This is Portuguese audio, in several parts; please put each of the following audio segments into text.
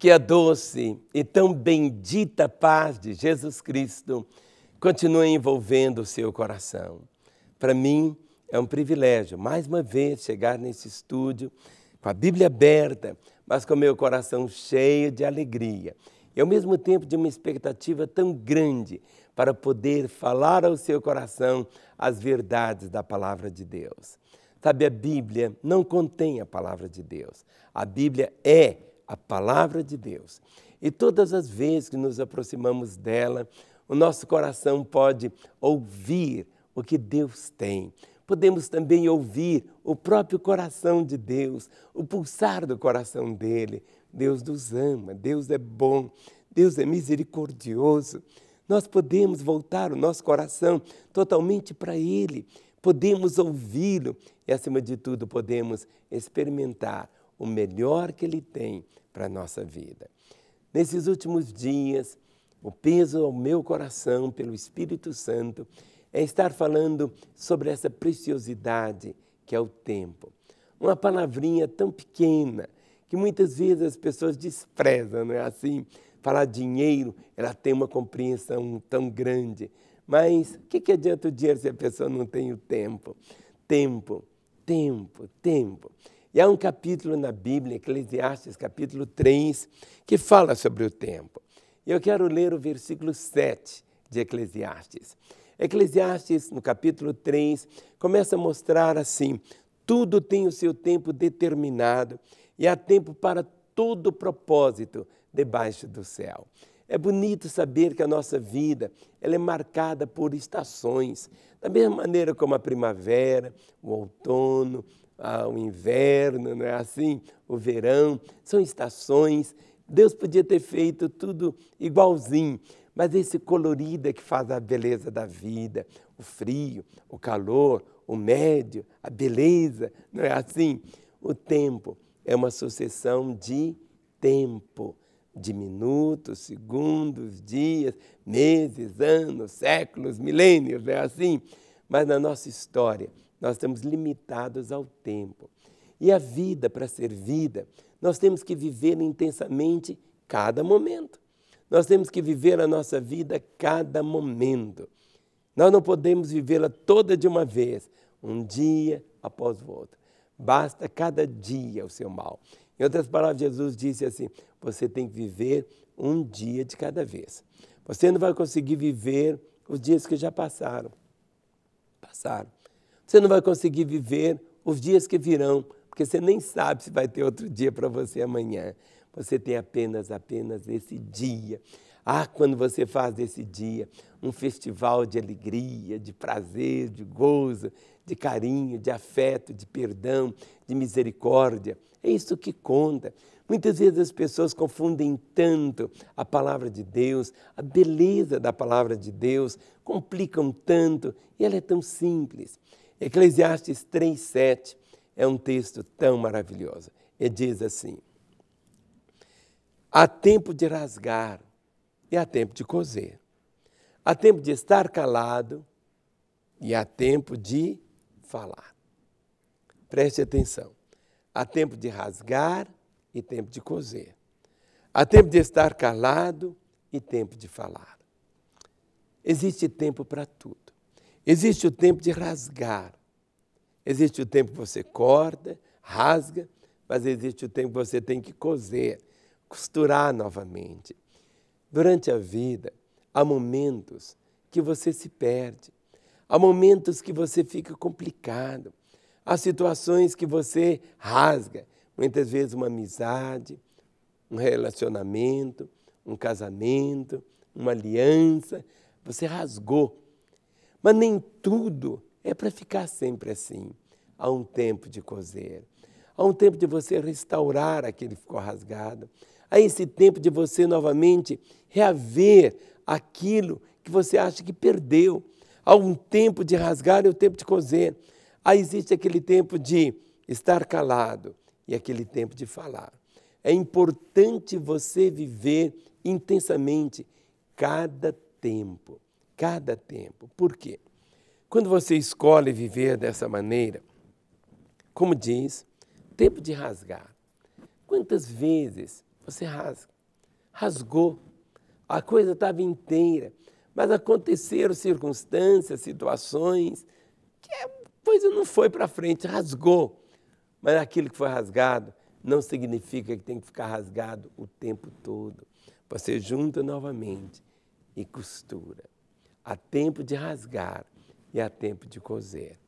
Que a doce e tão bendita paz de Jesus Cristo continue envolvendo o seu coração. Para mim é um privilégio, mais uma vez, chegar nesse estúdio com a Bíblia aberta, mas com meu coração cheio de alegria. E ao mesmo tempo de uma expectativa tão grande para poder falar ao seu coração as verdades da Palavra de Deus. Sabe, a Bíblia não contém a Palavra de Deus. A Bíblia é a Palavra de Deus. E todas as vezes que nos aproximamos dela, o nosso coração pode ouvir o que Deus tem. Podemos também ouvir o próprio coração de Deus, o pulsar do coração dele. Deus nos ama, Deus é bom, Deus é misericordioso. Nós podemos voltar o nosso coração totalmente para Ele. Podemos ouvi-lo e, acima de tudo, podemos experimentar o melhor que Ele tem para a nossa vida. Nesses últimos dias, o peso ao meu coração pelo Espírito Santo é estar falando sobre essa preciosidade que é o tempo. Uma palavrinha tão pequena que muitas vezes as pessoas desprezam, não é assim? Falar dinheiro, ela tem uma compreensão tão grande. Mas o que adianta o dinheiro se a pessoa não tem o tempo? Tempo, tempo, tempo. E há um capítulo na Bíblia, Eclesiastes, capítulo 3, que fala sobre o tempo. E eu quero ler o versículo 7 de Eclesiastes. Eclesiastes, no capítulo 3, começa a mostrar assim: tudo tem o seu tempo determinado e há tempo para todo propósito debaixo do céu. É bonito saber que a nossa vida ela é marcada por estações, da mesma maneira como a primavera, o outono, o inverno, não é assim? O verão, são estações. Deus podia ter feito tudo igualzinho, mas esse colorido é que faz a beleza da vida, o frio, o calor, o médio, a beleza, não é assim? O tempo é uma sucessão de tempo, de minutos, segundos, dias, meses, anos, séculos, milênios, não é assim? Mas na nossa história, nós estamos limitados ao tempo. E a vida, para ser vida, nós temos que viver intensamente cada momento. Nós temos que viver a nossa vida cada momento. Nós não podemos vivê-la toda de uma vez, um dia após o outro. Basta cada dia o seu mal. Em outras palavras, Jesus disse assim: você tem que viver um dia de cada vez. Você não vai conseguir viver os dias que já passaram. Você não vai conseguir viver os dias que virão, porque você nem sabe se vai ter outro dia para você amanhã. Você tem apenas esse dia. Quando você faz desse dia um festival de alegria, de prazer, de gozo, de carinho, de afeto, de perdão, de misericórdia. É isso que conta. Muitas vezes as pessoas confundem tanto a palavra de Deus, a beleza da palavra de Deus, complicam tanto e ela é tão simples. Eclesiastes 3:7 é um texto tão maravilhoso. Ele diz assim: há tempo de rasgar e há tempo de coser. Há tempo de estar calado e há tempo de falar. Preste atenção. Há tempo de rasgar e tempo de coser. Há tempo de estar calado e tempo de falar. Existe tempo para tudo. Existe o tempo de rasgar. Existe o tempo que você corta, rasga, mas existe o tempo que você tem que coser, costurar novamente. Durante a vida, há momentos que você se perde. Há momentos que você fica complicado. Há situações que você rasga. Muitas vezes uma amizade, um relacionamento, um casamento, uma aliança. Você rasgou. Mas nem tudo é para ficar sempre assim. Há um tempo de coser. Há um tempo de você restaurar aquele que ficou rasgado. Há esse tempo de você novamente reaver aquilo que você acha que perdeu. Há um tempo de rasgar e o tempo de coser. Aí existe aquele tempo de estar calado e aquele tempo de falar. É importante você viver intensamente cada tempo. Cada tempo. Por quê? Quando você escolhe viver dessa maneira, como diz, tempo de rasgar. Quantas vezes você rasga? rasgou. A coisa estava inteira, mas aconteceram circunstâncias, situações, que a coisa não foi para frente, rasgou. Mas aquilo que foi rasgado não significa que tem que ficar rasgado o tempo todo. Você junta novamente e costura. Há tempo de rasgar e há tempo de coser.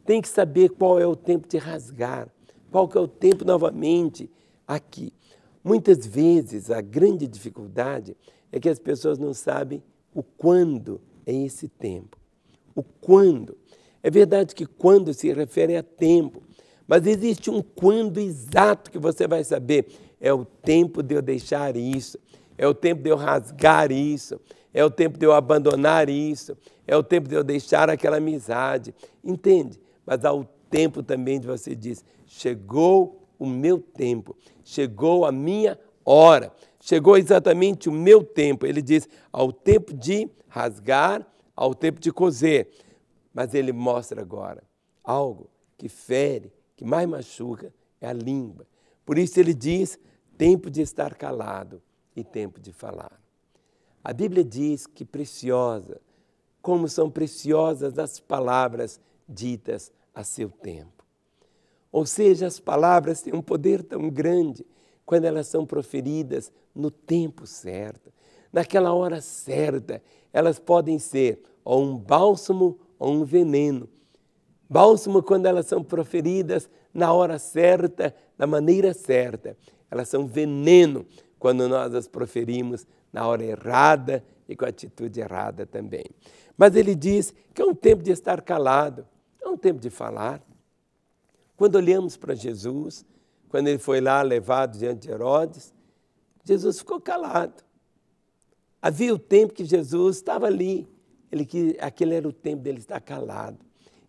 Tem que saber qual é o tempo de rasgar, qual que é o tempo novamente aqui. Muitas vezes a grande dificuldade é que as pessoas não sabem o quando é esse tempo. O quando. É verdade que quando se refere a tempo, mas existe um quando exato que você vai saber. É o tempo de eu deixar isso, é o tempo de eu rasgar isso, é o tempo de eu abandonar isso, é o tempo de eu deixar aquela amizade. Entende? Mas há o tempo também de você dizer, chegou o meu tempo, chegou a minha hora, chegou exatamente o meu tempo. Ele diz, ao tempo de rasgar, ao tempo de coser. Mas ele mostra agora algo que fere, que mais machuca, é a língua. Por isso ele diz, tempo de estar calado e tempo de falar. A Bíblia diz que preciosa, como são preciosas as palavras ditas a seu tempo. Ou seja, as palavras têm um poder tão grande quando elas são proferidas no tempo certo, naquela hora certa. Elas podem ser ou um bálsamo ou um veneno. Bálsamo quando elas são proferidas na hora certa, da maneira certa. Elas são veneno quando nós as proferimos na hora errada e com a atitude errada também. Mas ele diz que é um tempo de estar calado, é um tempo de falar. Quando olhamos para Jesus, quando ele foi lá levado diante de Herodes, Jesus ficou calado. Havia o tempo que Jesus estava ali, aquele era o tempo dele estar calado.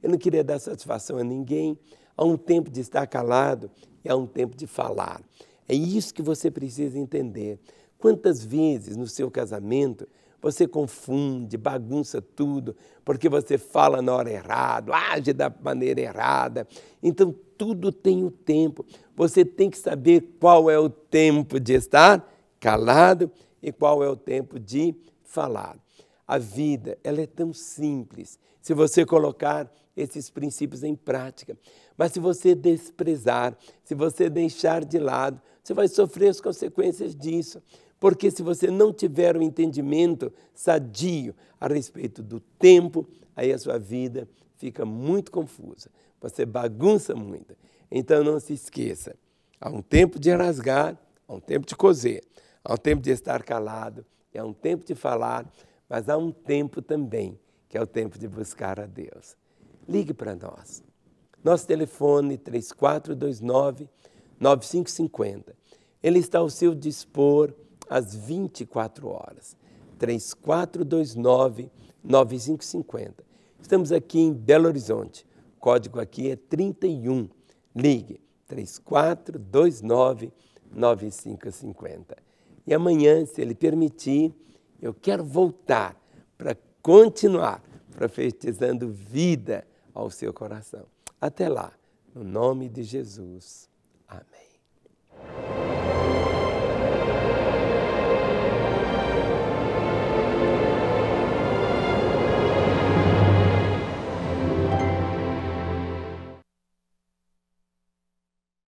Ele não queria dar satisfação a ninguém. Há um tempo de estar calado e há um tempo de falar. É isso que você precisa entender. Quantas vezes no seu casamento você confunde, bagunça tudo, porque você fala na hora errada, age da maneira errada. Então, tudo tem o tempo. Você tem que saber qual é o tempo de estar calado e qual é o tempo de falar. A vida, ela é tão simples se você colocar esses princípios em prática. Mas se você desprezar, se você deixar de lado, você vai sofrer as consequências disso. Porque se você não tiver um entendimento sadio a respeito do tempo, aí a sua vida fica muito confusa. Você bagunça muito. Então não se esqueça, há um tempo de rasgar, há um tempo de coser, há um tempo de estar calado, há um tempo de falar, mas há um tempo também, que é o tempo de buscar a Deus. Ligue para nós. Nosso telefone 3429-9550. Ele está ao seu dispor às 24 horas. 3429-9550. Estamos aqui em Belo Horizonte. O código aqui é 31. Ligue 3429-9550. E amanhã, se ele permitir, eu quero voltar para continuar profetizando vida ao seu coração. Até lá, no nome de Jesus. Amém.